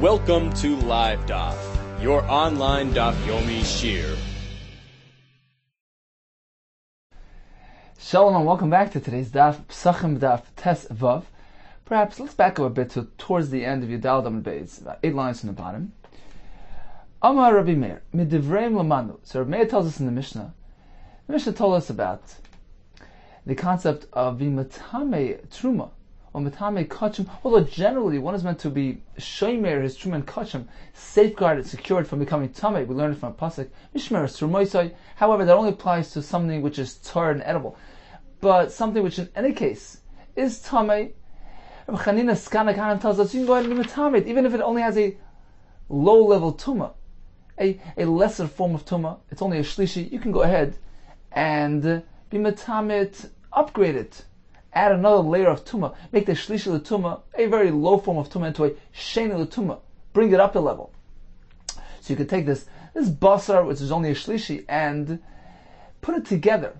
Welcome to Live Daf, your online Daf Yomi Shir. Shalom and welcome back to today's Daf, Pesachim Daf Tes Vav. Perhaps let's back up a bit towards the end of Yudal Dam Beis, about 8 lines from the bottom. Amar Rabbi Meir, Midivreim Lamanu. So Rabbi Meir tells us in the Mishnah. The Mishnah told us about the concept of Vimatame Truma, or Matame Kachim, although generally one is meant to be Shomer, his Truma and Kachim, safeguarded, secured from becoming Tame. We learned it from a pasuk, Mishmer Trumoisai. However, that only applies to something which is tar and edible. But something which in any case is Tame, Rabbi Chanina Skana Kanan tells us you can go ahead and be Matame, even if it only has a low-level Tuma, a lesser form of Tuma, it's only a Shlishi, you can go ahead and be Matamit, upgrade it, add another layer of Tuma, make the Shlishi L'Tuma, a very low form of Tuma, into a Sheni L'Tuma, bring it up a level. So you could take this Basar, which is only a Shlishi, and put it together,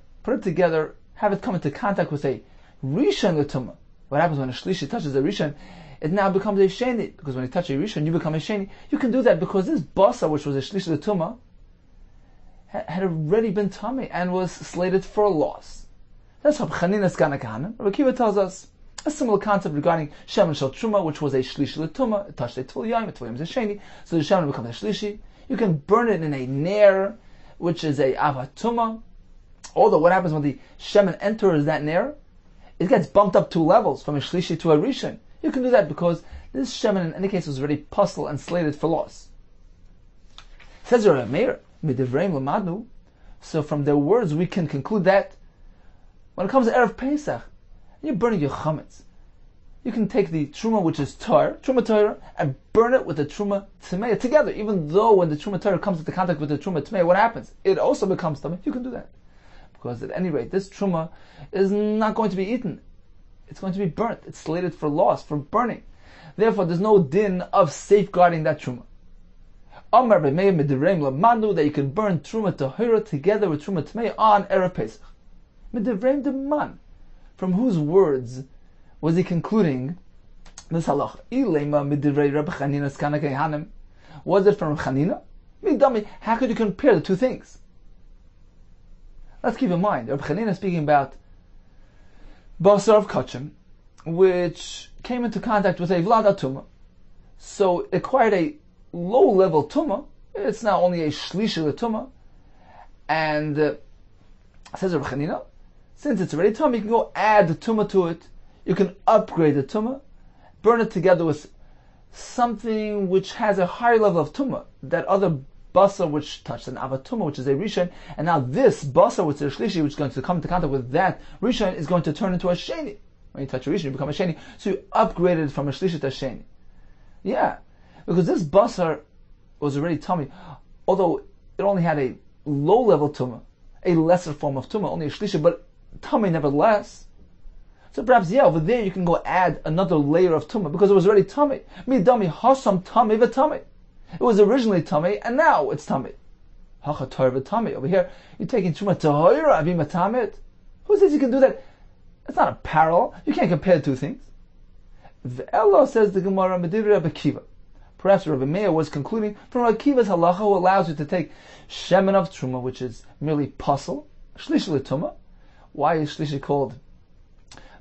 have it come into contact with a Rishon L'Tuma. What happens when a Shlishi touches a Rishon? It now becomes a Sheni, because when you touch a Rishon, you become a Sheni. You can do that because this Basar, which was a Shlishi L'Tuma, had already been tummy and was slated for loss. That's what Chanina Skana Kahanan. Rabbi Kiva tells us a similar concept regarding Shemen Shel Truma, which was a Shlishi L'Tuma. It touched a Tvul Yom, Tvul Yom is a Sheni, so the Shemen becomes a Shlishi. You can burn it in a Ner, which is a Avatuma. Although what happens when the Shemen enters that Ner? It gets bumped up 2 levels, from a Shlishi to a Rishon. You can do that because this Shemen in any case was already puzzled and slated for loss. Says Rabbi Meir, Midivreim Lamadu. So from their words we can conclude that when it comes to Erev Pesach, you're burning your chametz, you can take the truma which is truma Torah, and burn it with the truma tmeya together. Even though when the truma Torah comes into contact with the truma tmeya, what happens? It also becomes tamei. You can do that because at any rate, this truma is not going to be eaten; it's going to be burnt. It's slated for loss, for burning. Therefore, there's no din of safeguarding that truma. Amar b'meir midireim lamadu, that you can burn truma tahira together with truma tmeya on Erev Pesach. Midireim deman, from whose words was he concluding this halach? Ilema midivrei Rabbi Chanina Skana Kahanim. Was it from Chanina? Midami. How could you compare the two things? Let's keep in mind, Rabbi Chanina is speaking about basar of kachim, which came into contact with a vlada tuma, so it acquired a low-level tuma. It's now only a shlishi tuma, and says Rabbi Chanina, since it's already tumah, you can go add the tumah to it. You can upgrade the tumah, burn it together with something which has a higher level of tumah. That other basar which touched an avatuma, which is a rishon, and now this basar, which is a shlishi, which is going to come into contact with that rishon, is going to turn into a sheni. When you touch a rishon, you become a sheni. So you upgraded it from a shlishi to a sheni. Yeah, because this basar was already tummy, although it only had a low level tumah, a lesser form of tumah, only a shlishi, but tummy nevertheless. So perhaps, over there you can go add another layer of tumah because it was already tummy. Midami hasam tummy v'tummy. It was originally tummy and now it's tummy. Hacha tar v'tummy. Over here you're taking truma tahira avim atamit. Who says you can do that? It's not a parallel. You can't compare the two things. V'elo, says the Gemara, Medivri Rabbi Kiva. Perhaps Rabbi Meir was concluding from Rabbi Kiva's halacha, who allows you to take shemen of truma, which is merely puzzle, shlishi l'tumah. Why is shlishi called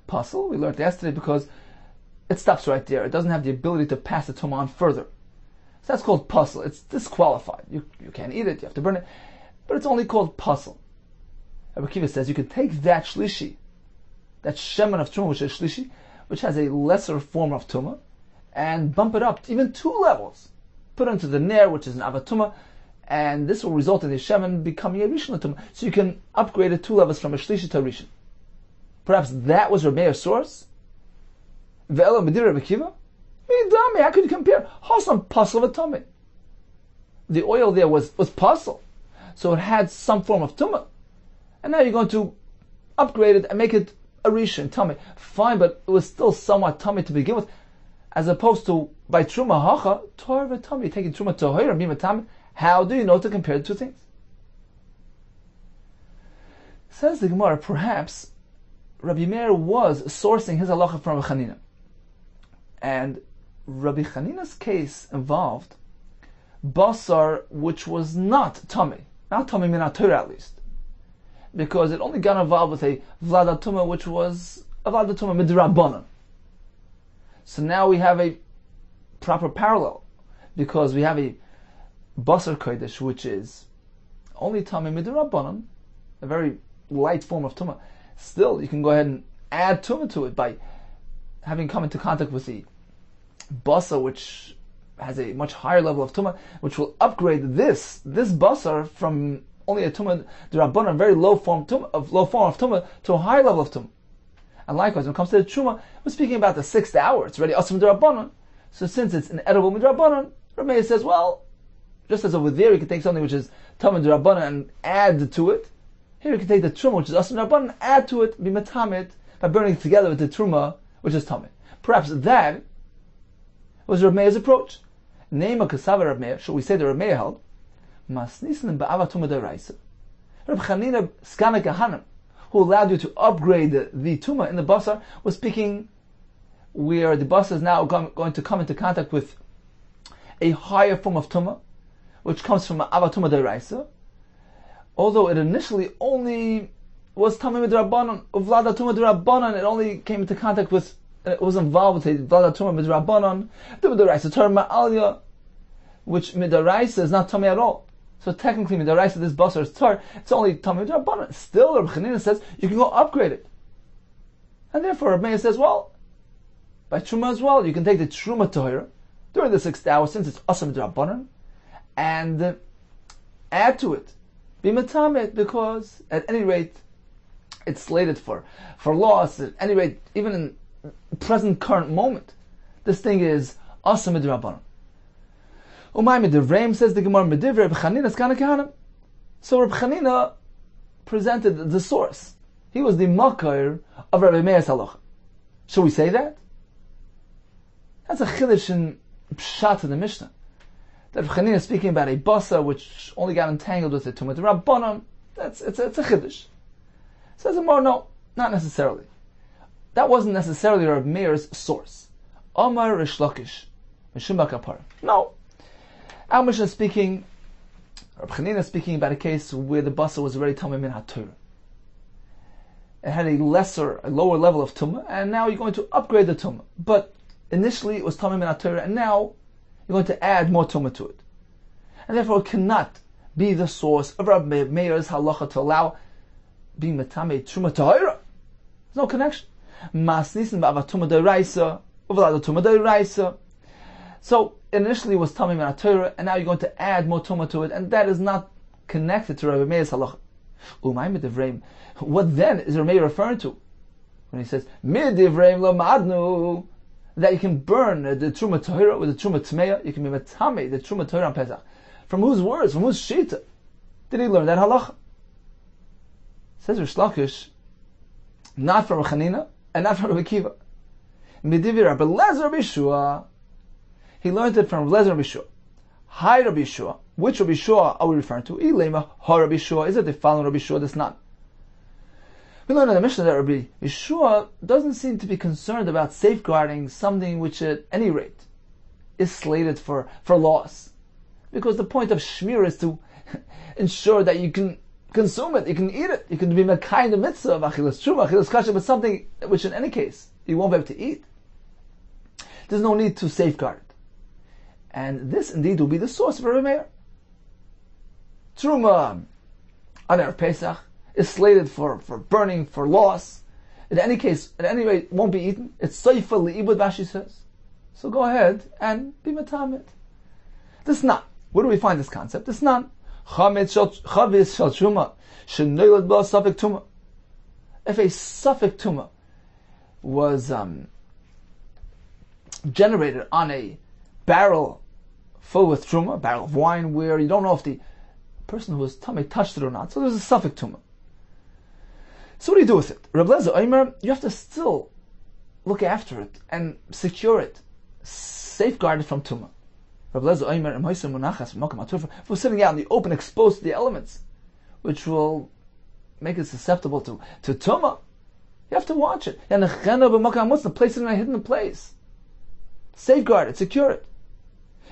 puzzle? We learned yesterday because it stops right there. It doesn't have the ability to pass the tumah on further. So that's called puzzle. It's disqualified. You can't eat it. You have to burn it. But it's only called puzzle. Rabbi Kiva says you can take that shlishi, that shemen of truma, which is shlishi, which has a lesser form of tumah, and bump it up even 2 levels. Put it into the ner, which is an avatuma, and this will result in the shemen becoming a rishon tumah. So you can upgrade it 2 levels from a shlishi to a rishon. Perhaps that was Rabbi Meir's source. Ve'elo medir Rabbi Kiva. Midami, how could you compare? Hasam pasal v'tumah. The oil there was pasal, so it had some form of tumah, and now you're going to upgrade it and make it a rishon tummy. Fine, but it was still somewhat tummy to begin with, as opposed to by truma hacha tar v'tumah, taking truma tohir and bimatam. How do you know to compare the two things? Says the Gemara, perhaps Rabbi Meir was sourcing his halacha from Rabbi Chanina, and Rabbi Chanina's case involved basar which was not tummy, not tummy min Torah at least, because it only got involved with a vlada tumah which was a vlada tumah midrabanan. So now we have a proper parallel, because we have a basar kodesh which is only tummy midrabanan, a very light form of tumah. Still, you can go ahead and add tumah to it by having come into contact with the basar which has a much higher level of tumah, which will upgrade this basar from only a tumah d'rabbanan, very low form of tumah, to a higher level of tumah. And likewise, when it comes to the truma, we're speaking about the 6th hour. It's already asur d'rabbanan. So since it's an edible midrabbanan, Rabbi Meir says, well, just as over there, you can take something which is tumah d'rabbanan and add to it. Here you can take the truma, which is asur d'rabbanan, add to it, be matamit, by burning it together with the truma, which is tumah. Perhaps that was Rabbi Meir's approach. Name a kasava Rabbi Meir, should we say that Rabbi Meir held? Masnisn ba'ava tumah deraisa. Rabbi Chanina skana kahanim, who allowed you to upgrade the tumah in the basar, was speaking where the basar is now going to come into contact with a higher form of tumah, which comes from ava tumah deraisa. Although it initially only was tumah midrabanan, uvlada tumah derabanan, it only came into contact with. It was involved with a vlada tumah midrabanan, the midaraisa terma alya, which midaraisa is not tummy at all. So technically midaraisa, this basar is tar, it's only tummy midrabanan. Still, Rabbi Chanina says you can go upgrade it, and therefore Rabbi Meir says, well, by truma as well, you can take the truma tohira during the 6th hour, since it's asur midrabanan, and add to it, be matamit, because at any rate it's slated for loss. At any rate, even in present current moment, this thing is asur midrabanan. Umay midivrayim, says the Gemara, midivrei Rabbi Chanina skana kahanim. So Rabbi Chanina presented the source. He was the makar of Rabbi Meir's halacha. Should we say that? That's a chiddush in pshat in the Mishnah. That Rabbi Chanina is speaking about a basar which only got entangled with the tumah d'rabbanan. It's a chiddush. Says the Gemara, no, not necessarily. That wasn't necessarily Rabbi Meir's source. Amar Rish Lakish, Mishum Bakapar. No. Our Mishnah is speaking, Rabbi Chanina is speaking about a case where the basar was already tumah min haTorah. It had a lower level of tumah, and now you're going to upgrade the tumah. But initially it was tumah min haTorah, and now you're going to add more tumah to it. And therefore it cannot be the source of Rabbi Meir's halacha to allow being metame truma tahira. There's no connection. Masnisin ba'ava tumah deraisa, uvlada tumah deraisa. So initially it was tumah min haTorah, and now you're going to add more tumah to it, and that is not connected to Rabbi Meir's halacha. What then is Rabbi Meir referring to when he says midivreim lamadnu, that you can burn the truma tahira with the truma tmeya, you can be metame the truma tahira on Pesach? From whose words? From whose shita did he learn that halacha? Says Rish Lakish, not from Rabbi Chanina and not from Rabbi Kiva. Midivir Rabbi Lezer Rabbi Yeshua. He learned it from Rabbi Lezer Rabbi Yeshua. Hi Rabbi Yeshua. Which Rabbi Yeshua are we referring to? Ilema Ha Rabbi Yeshua. Is it the following Rabbi Yeshua? That's not. We learned in the Mishnah that Rabbi Yeshua doesn't seem to be concerned about safeguarding something which at any rate is slated for loss. Because the point of Shmir is to ensure that you can consume it, you can eat it, you can be mekayim the mitzvah of achilas truma, achilas kasha, but something which in any case you won't be able to eat. There's no need to safeguard it. And this indeed will be the source of Rabbi Meir. Truma on Erev Pesach is slated for burning, for loss. In any case, at any rate, won't be eaten. It's soifa li'ibud, Rashi says. So go ahead and be matamit. This not. Where do we find this concept? This not. Chavis shel truma shenoilad ba safek tuma. If a safek tuma was generated on a barrel full with truma, a barrel of wine, where you don't know if the person who was tummy touched it or not, so there's a safek tuma. So what do you do with it? Rabbi Lezer Omer, you have to still look after it and secure it, safeguard it from tuma. Rabbi Lezer Omer, if we're sitting out in the open, exposed to the elements, which will make it susceptible to tuma, you have to watch it. And place it in a hidden place. safeguard it, secure it.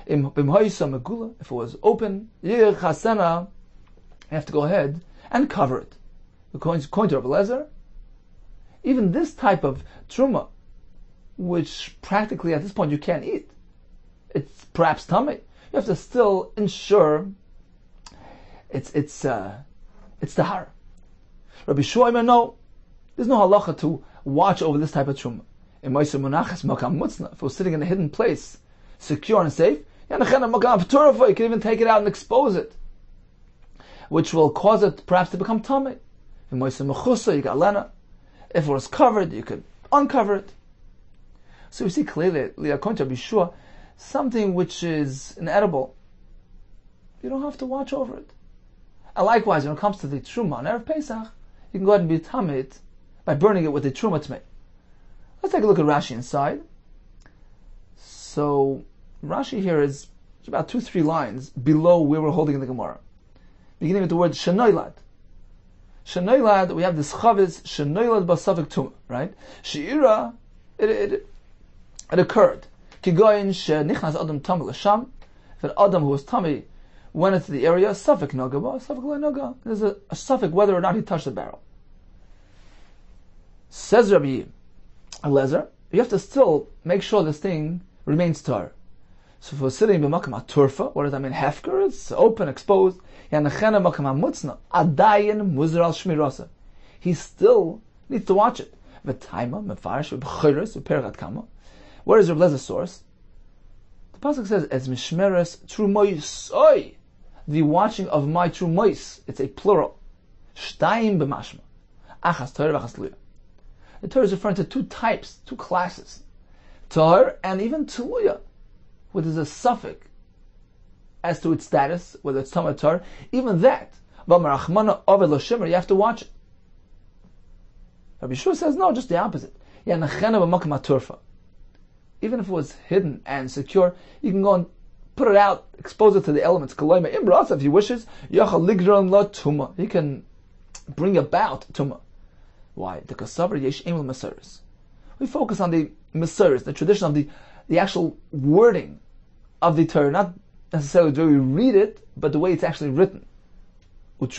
If it was open, you have to go ahead and cover it. According to Rabbi Lezer, even this type of truma, which practically at this point you can't eat, it's perhaps tummy, you have to still ensure it's tahara. Rabbi Shua, no, there's no halacha to watch over this type of truma. If it was sitting in a hidden place, secure and safe, you can even take it out and expose it, which will cause it perhaps to become tummy. If it was covered, you could uncover it. So we see clearly, according to Rabbi Shua, something which is inedible, you don't have to watch over it. And likewise, when it comes to the truma on Erev Pesach, you can go ahead and be tamid by burning it with the truma tmei. Let's take a look at Rashi inside. So Rashi here is about 2-3 lines below where we're holding in the Gemara, beginning with the word shenoilad. Shenoilad, we have this chavis shenoilad basavik tumah, right? Sheira, it occurred. Kigoyin shenichnas adam tam l'sham. If an adam who was tummy went into the area, safek nagaba, safek lo naga. There's a safek whether or not he touched the barrel. Says Rabbi Lezer, you have to still make sure this thing remains tar. So if we're sitting b'makam turfa, what does that mean? Hefker, it's open, exposed. Yanachena makam mutzna, adayin muzar al shmirasa. He still needs to watch it. V'taima mefarish v'b'chiris v'perachat kama. Where is Rabbi Lezer's source? The pasuk says, "Ez mishmeres trumoisoi," the watching of my trumois. It's a plural. Shtayim b'mashma, achas Torah v'achas luya. The Torah is referring to 2 types, 2 classes, Torah and even Tuluya, where there's a suffix as to its status, whether it's Tamar Torah. Even that, you have to watch it. Rabbi Shua says no, just the opposite. Even if it was hidden and secure, you can go and put it out, expose it to the elements. If he wishes, he can bring about tumah. Why? The kasavar yesh emel mesaris. We focus on the mesaris, the tradition of the actual wording of the Torah, not necessarily the way we read it, but the way it's actually written. Although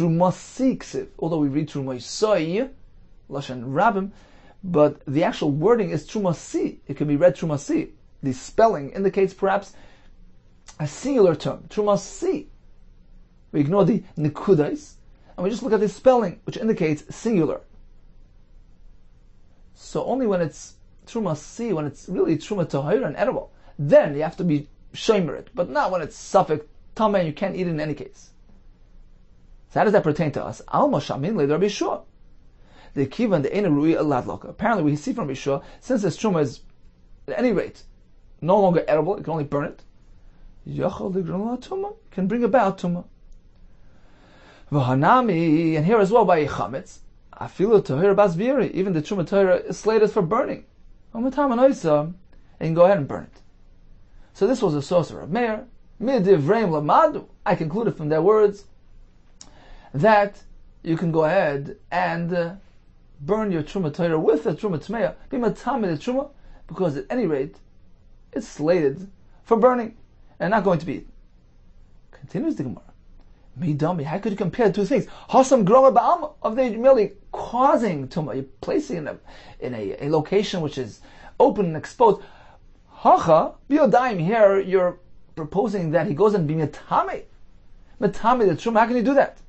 we read Trumasi, Lashon Rabim, but the actual wording is Trumasi. It can be read Trumasi. The spelling indicates perhaps a singular term, Trumasi. We ignore the nikudas, and we just look at the spelling, which indicates singular. So only when it's Trumasi, when it's really Truma Tahira and edible, then you have to be shomer it, but not when it's suffix tameh, you can't eat it in any case. So how does that pertain to us? Alma shamin le Rabbi Shua. The kiva and the ena rui aladloka. Apparently we see from Rabbi Shua, since this truma is at any rate no longer edible, you can only burn it. Yachal tumah can bring about tumah. V'hanami, and here as well by chametz. Afilu tahira basbiri. Even the truma tahira is slated for burning. And you can go ahead and burn it. So this was a source of Rav Meir. Midivreim lamadu. I concluded from their words that you can go ahead and burn your truma Torah with the truma tmeya, be matami the truma, because at any rate it's slated for burning and not going to be eaten. Continues the Gemara. Midami, how could you compare 2 things? Hasam groma ba'alma, of they merely causing tumah, you're placing it in a location which is open and exposed. Hacha biyodayim, here you're proposing that he goes and be metame the truma. How can you do that?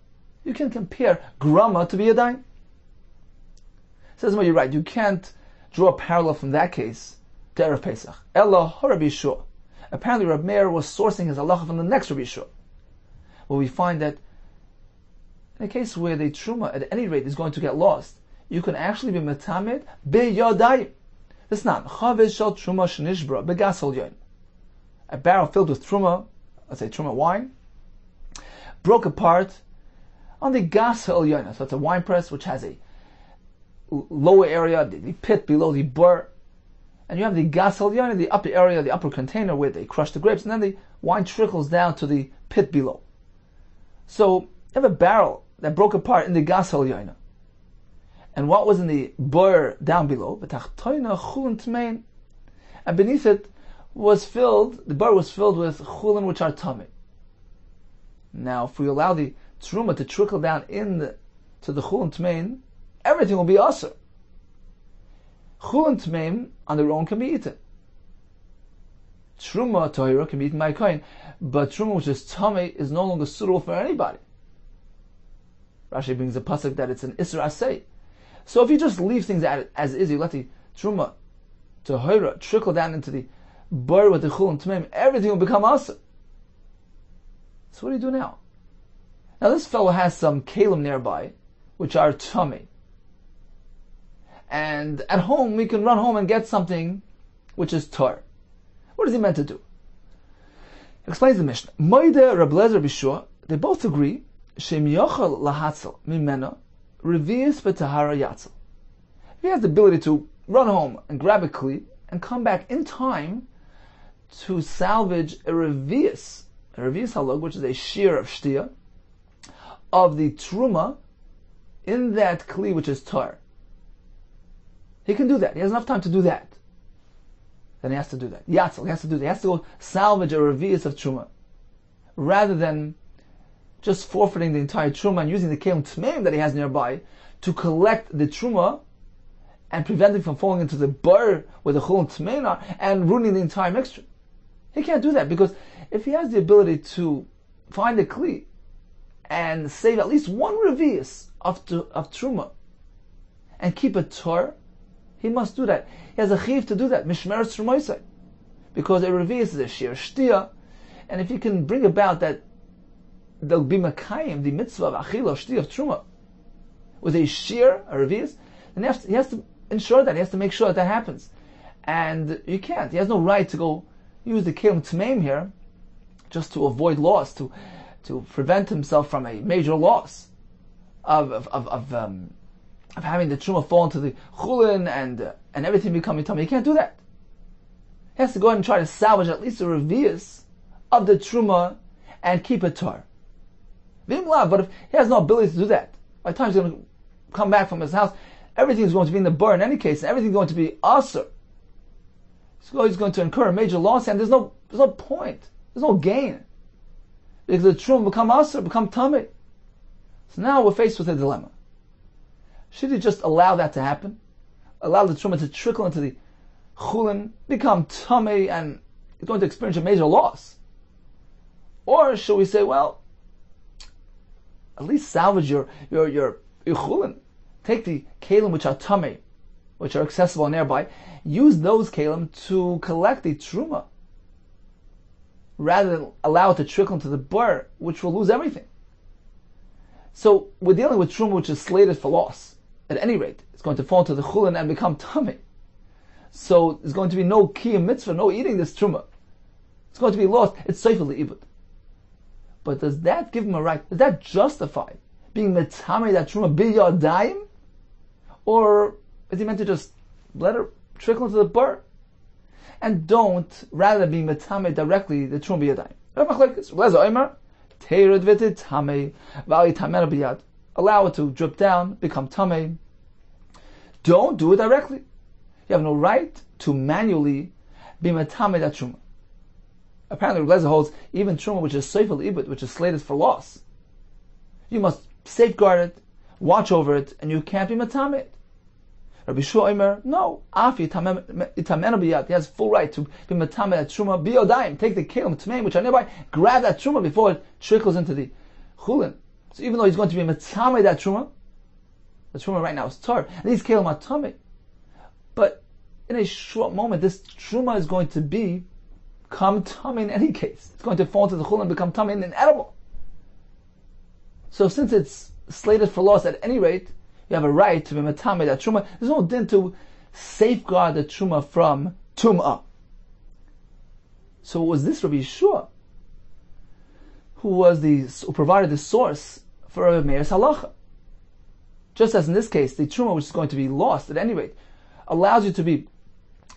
You can compare grama to biyodayim. Says, well, you're right. You can't draw a parallel from that case to Erev Pesach. Ella Rabbi Shua. Apparently, Rabbi Meir was sourcing his halacha from the next Rabbi Shua. Well, we find that in a case where the truma at any rate is going to get lost, you can actually be metamed biyodayim. This is not chaviz shel truma shenishbra begasol yoin. A barrel filled with truma, let's say truma wine, broke apart on the gasol yoin. So it's a wine press which has a lower area, the pit below the bur, and you have the gasol yoin, the upper area, the upper container where they crush the grapes, and then the wine trickles down to the pit below. So you have a barrel that broke apart in the gasol yoin. And what was in the bur down below? And beneath it the bar was filled with chulin which are tamei. Now, if we allow the truma to trickle down to the chulin tmein, everything will be aser. Chulin tmeim on their own can be eaten. Truma tohira can be eaten by a kohen, but truma which is tamei is no longer suitable for anybody. Rashi brings a pasuk that it's an isra asay. So if you just leave things as is, you let the truma tohira trickle down into the bar with the chulin tmeim, everything will become aser. So what do you do now? Now this fellow has some kalim nearby, which are tamei. And at home, we can run home and get something which is tar. What is he meant to do? Explains the Mishnah. Moide Rabbi Lezer Bishua, they both agree, Shem yochel lahatzel mimena, revius v'tahara yatzel. If he has the ability to run home and grab a kli, and come back in time to salvage a revius halog, which is a shear of shtia, of the truma in that kli which is tar. He can do that. He has enough time to do that. Then he has to do that. Yatzel, he has to do that. He has to go salvage a revius of truma, rather than just forfeiting the entire truma and using the kelim tmeim that he has nearby to collect the truma and prevent it from falling into the bar where the chulin tmeim are and ruining the entire mixture. He can't do that, because if he has the ability to find a kli and save at least one revius of truma and keep it tar, he must do that. He has a chiv to do that, mishmeres trumoisai, because a revius is a shear shtia, and if he can bring about that there'll be makayim, the mitzvah of achila shtia of truma, with a shear, a revius, then he has to ensure that. He has to make sure that happens. And you can't. He has no right to go use the kelim tmeim here just to avoid loss, to prevent himself from a major loss of having the truma fall into the chulin and everything becoming tummy. He can't do that. He has to go ahead and try to salvage at least a revius of the truma and keep it tar. But if he has no ability to do that, by the time he's going to come back from his house, everything is going to be in the bar in any case, and everything is going to be aser. He's going to incur a major loss, and there's no point, there's no gain, because the truma become aser, become tummy. So now we're faced with a dilemma. Should he just allow that to happen? Allow the truma to trickle into the chulin, become tummy, and it's going to experience a major loss? Or should we say, well, at least salvage your chulin. Take the kalim which are tummy, which are accessible nearby, use those kalim to collect the truma, rather than allow it to trickle into the bar, which will lose everything. So we're dealing with truma which is slated for loss. At any rate, it's going to fall into the chulin and become tummy. So there's going to be no kiyum mitzvah, no eating this truma. It's going to be lost. It's seifel le'ibud. But does that give him a right? Does that justify being metamei that truma biyadayim? Or is he meant to just let it trickle into the bar? And don't, rather than being metamei directly, the truma biyadayim. Allow it to drip down, become tamei. Don't do it directly. You have no right to manually be metamei that truma. Apparently, Rabbi Lezer holds even truma which is seifel ibud, which is slated for loss, you must safeguard it, watch over it, and you can't be metamei it. Rabbi Shua Omer, no, he has full right to be metamei that truma biyodayim. Take the kelim tmeim which are nearby, grab that truma before it trickles into the chulin. So even though he's going to be metamei that truma, the truma right now is tar, and these kelim are tamei, but in a short moment, this truma is going to become tamei in any case. It's going to fall into the chulin and become tamei and inedible. So since it's slated for loss at any rate, you have a right to be metamei that truma. There's no din to safeguard the truma from tum'ah. So was this Rabbi Yeshua who provided the source for Rabbi Meir's halacha? Just as in this case, the truma which is going to be lost at any rate allows you to be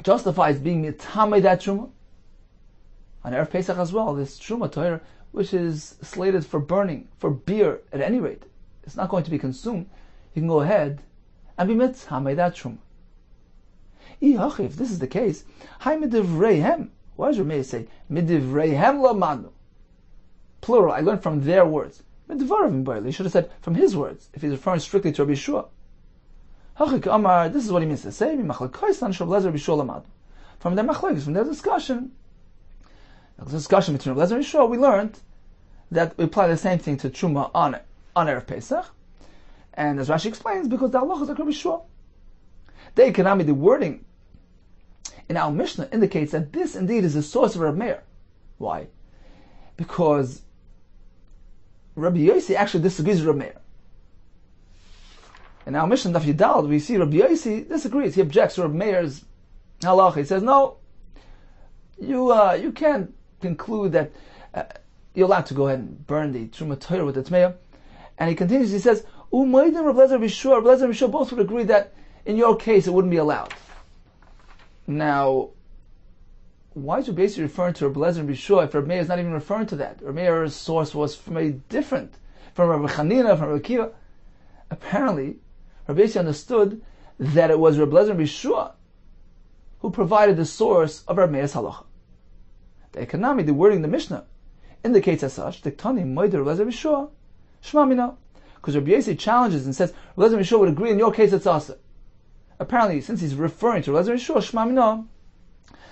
justifies being metamei that truma. On Erev Pesach as well, this truma tohira, which is slated for burning, for beer at any rate, it's not going to be consumed. You can go ahead and be metamei that truma. If this is the case, Why does Rabbi Meir say, midivreihem lamanu? Plural, I learned from their words. Midvaravim barely. He should have said, from his words, if he's referring strictly to Rabbi Yeshua. Hachik Amar, this is what he means to say, from their machlokes, from their discussion between Rabbi Lezer and Yeshua, we learned that we apply the same thing to Truma on Erev Pesach. And as Rashi explains, because the halachas are Rabbi Yeshua. The economy, the wording in our Mishnah indicates that this indeed is the source of Rabbi Meir. Why? Because Rabbi Yossi actually disagrees with Rabbi Meir. In our Mishnah Daf Yudalad, we see Rabbi Yossi disagrees. He objects to Rabbi Meir's halacha. He says, no, you can't conclude that you're allowed to go ahead and burn the Truma Torah with the Tmeya. And he continues, he says, Umaydim Rabbi Lezer Bishua, Rabbi Lezer and Bishua both would agree that in your case it wouldn't be allowed. Now, why is Rabbi Yossi referring to Rabbi Lezer and Bishua if Rabbi Meir is not even referring to that? Rabbi Meir's source was from Rabbi Chanina, from Rabbi Akiva. Apparently, Rabbi Yossi understood that it was Rabbi Lezer and Bishua who provided the source of Rabbi Meir's halacha. The economy, the wording in the Mishnah, indicates as such, Diktani Moider Rabbi Lezer Bishua, Shma Mina. Because Rabbi Yossi challenges and says, Rabbi Lezer Bishua would agree, in your case it's also. Apparently, since he's referring to Rabbi Lezer Bishua, Shma Mina,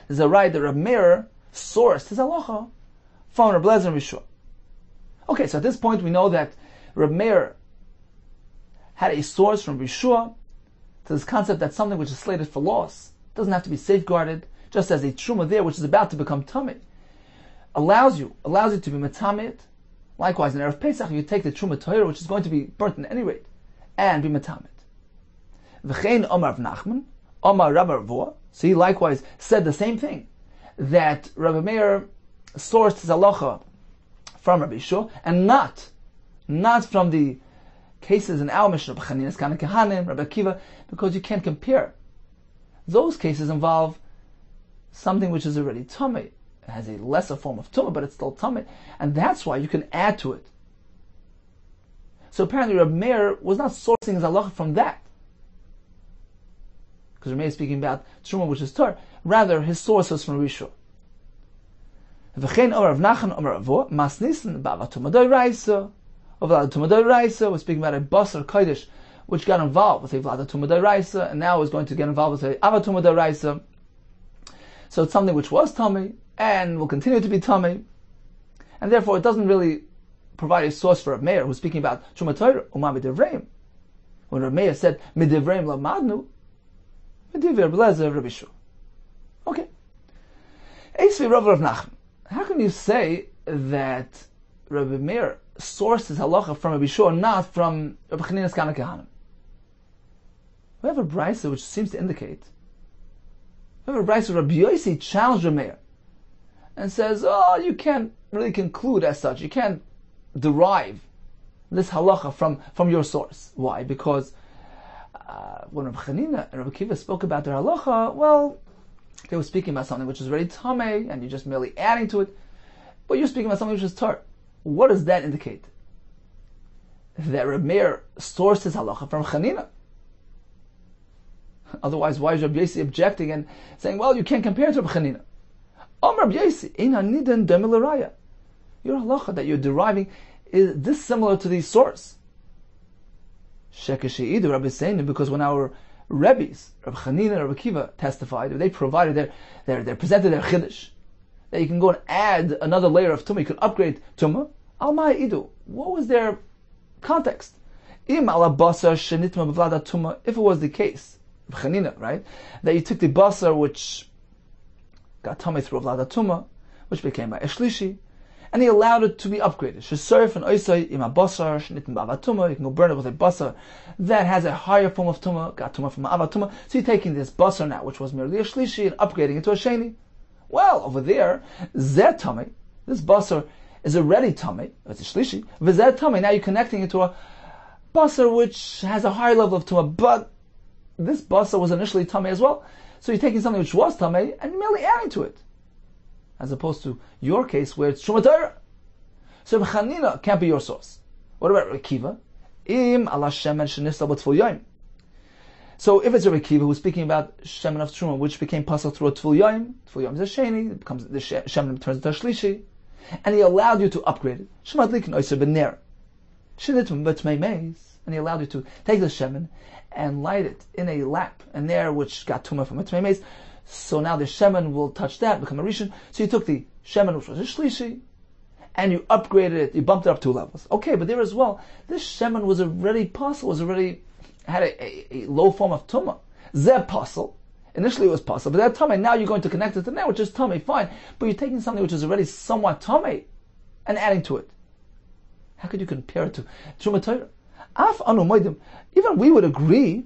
there's a right that Rabbi Meir sourced his halacha from Rabbi Lezer Bishua. Okay, so at this point we know that Rabbi Meir had a source from Bishua to this concept that something which is slated for loss doesn't have to be safeguarded, just as a truma there, which is about to become tummy, allows you to be metamit. Likewise, in Erev Pesach, you take the truma Torah, which is going to be burnt in any rate, and be metamit. V'chein Omar Nachman, Omar Rabbi Ravua. So he likewise said the same thing, that Rabbi Meir sourced his halacha from Rabbi Yeshua, and not from the cases in our Mishnah, Rabbi Chanina's Kana Kehanim, Rabbi Akiva, because you can't compare. Those cases involve something which is already tummy. It has a lesser form of tumah, but it's still tummy, and that's why you can add to it. So apparently Rabbi Meir was not sourcing his halacha from that, because Rabbi Meir is speaking about truma, which is tar. Rather, his source was from Rishon. V'chein Omar Rav Nachman Omar Avo Masnisin Ba'avatum Adoraisa. Of Vlada Tumadai Raisa, we're speaking about a Basar Kodesh which got involved with a Vlada Tumadai Raisa, and now is going to get involved with a Ava Tumadai Raisa. So it's something which was tummy and will continue to be tummy, and therefore it doesn't really provide a source for Rav Meir, who's speaking about Truma Torah Uma Midivreim. When Rav Meir said Midivreim Lamadnu, Midivir B'lezer Rabbi Yeshua. Okay. Eisvi Rav Nachman. How can you say that Rabbi Meir sources halacha from Rabbi Yeshua, not from Rabbi Chanina's Kana Kehanim? We have a brisa which seems to indicate. We have a brisa Rabbi Yossi challenged Rabbi Meir and says, you can't really conclude as such. You can't derive this halacha from your source. Why? Because when Rabbi Chanina and Rabbi Akiva spoke about their halacha, well, they were speaking about something which is already tamei, and you're just merely adding to it. But you're speaking about something which is tar. What does that indicate? That Rabbi Meir sourced his halacha from Chanina. Otherwise, why is Rabbi Yossi objecting and saying, well, you can't compare it to Rabbi Chanina? Rabbi Yossi, your halacha that you're deriving is dissimilar to the source. Because when our Rebbes, Rabbi Chanina and Rabbi Akiva testified, they provided they presented their chiddush, that you can go and add another layer of tumah, you can upgrade tumah. Almai idu. What was their context? If it was the case, Chanina, right, that you took the basar which got tummy through vlada tumah, which became a shlishi, and he allowed it to be upgraded. Shesurf and oisay ima basar shenitim b'avatuma. You can go burn it with a basar that has a higher form of tumah, got tumah from avatuma. So you're taking this basar now, which was merely a shlishi, and upgrading it to a sheni. Well, over there, zeh tummy, this basar is already tummy. It's a shlishi. V'zeh tummy. Now you're connecting it to a basar which has a higher level of tumah, but this basar was initially tummy as well. So you're taking something which was tummy and merely adding to it, as opposed to your case where it's Truma Torah. So Rabbi Chanina can't be your source. What about Rabbi Akiva? Im ala shemen shenifsal b'tful yom. So if it's Rabbi Kiva who's speaking about shemen of truma, which became pasal through a tful yom is a sheni, it becomes the shemen turns into a shlishi, and he allowed you to upgrade it. Shemad likin oiser bener, shenitum b'tmei meis, and he allowed you to take the shemen and light it in a lamp, and there which got tumah from a tmei meis. So now the shemen will touch that, become a rishon. So you took the shemen which was a shlishi, and you upgraded it, you bumped it up 2 levels. Okay, but there as well, this shemen was already pasal, had a low form of tumah. Zeb pasal. Initially it was pasal, but that tumah, now you're going to connect it to now, which is tumah, fine. But you're taking something which is already somewhat tumah and adding to it. How could you compare it to truma Torah? Af anu moedim. Even we would agree,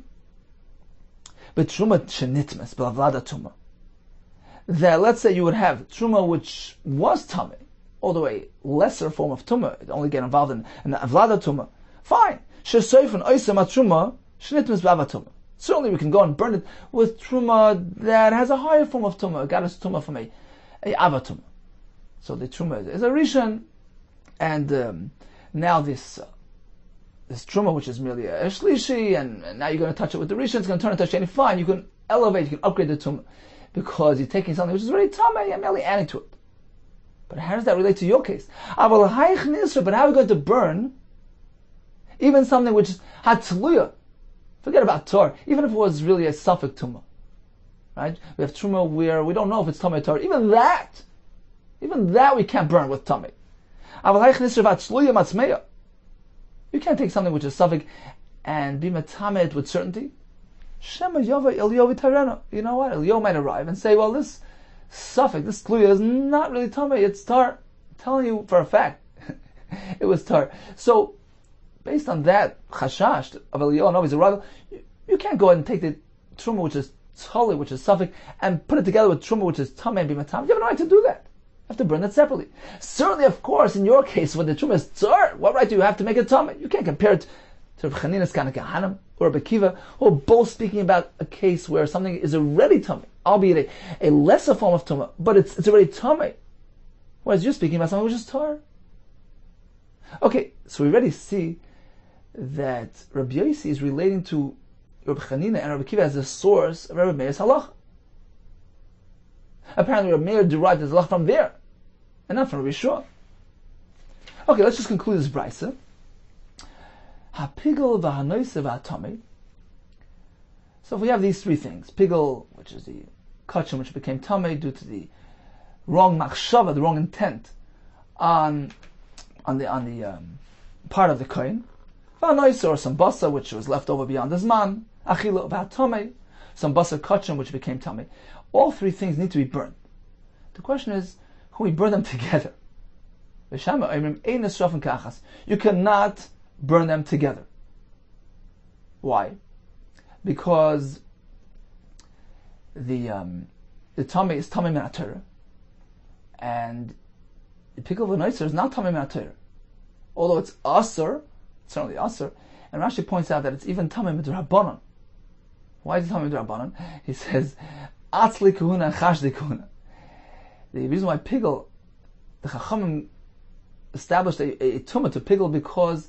but truma shenitmes, b'lavlada tumah, that let's say you would have truma which was tumah, although a lesser form of tumah, it only get involved in avlada tumah. Fine. Shesoifen oisem truma shenitmes b'ava tumah. Certainly we can go and burn it with truma that has a higher form of tumah, got its tumah from a ava tumah. So the truma is a rishon, and now this truma, which is merely a shlishi, and now you're going to touch it with the rishon, it's going to turn into a sheni. Fine, you can elevate, you can upgrade the tumah, because you're taking something which is already tamei and merely adding to it. But how does that relate to your case? But how are we going to burn even something which is hatluya? Forget about Torah. Even if it was really a suffix tumah, right? We have truma where we don't know if it's tumah or Torah. Even that we can't burn with tumah. You can't take something which is suffix and be metamed with certainty. Shema Yova Elio Vitarena. You know what? Elio might arrive and say, well, this suffix, this tluya is not really tumah, it's tar. I'm telling you for a fact, it was tar. So, based on that chashash of Elio and Ovi's arrival, you can't go ahead and take the truma which is tali, which is suffix, and put it together with truma which is tameh and be matam. You have no right to do that. You have to burn it separately. Certainly, of course, in your case, when the truma is tar, what right do you have to make it tameh? You can't compare it to Rabbi Chanina's kind of Kahanim or Rabbi Kiva, who are both speaking about a case where something is already tameh, albeit a lesser form of tumah, but it's already tameh. Whereas you're speaking about something which is tar. Okay, so we already see that Rabbi Yossi is relating to Rabbi Chanina and Rabbi Kiva as the source of Rabbi Meir's halacha. Apparently Rabbi Meir derived his halacha from there, and not from Rabbi Shua. Okay, let's just conclude this brisa. Ha-pigel v'ha-noise v'ha-tameh. So if we have these 3 things, pigel, which is the kachim which became tameh due to the wrong machshava, the wrong intent on the part of the kohen, v'ha-noise, or some basa which was left over beyond the zman, achila v'ha-tameh, some basa kachim which became tameh. All 3 things need to be burned. The question is, can we burn them together? You cannot burn them together. Why? Because the tameh is tameh min Torah, and the pickle of noiser is not tameh min Torah. Although it's asur, it's certainly asur, and Rashi points out that it's even tameh midrabanan. Why is it tameh midrabanan? He says atzli kahuna and chashdi kahuna. The reason why pickle, the Chachamim established a tumah to pickle because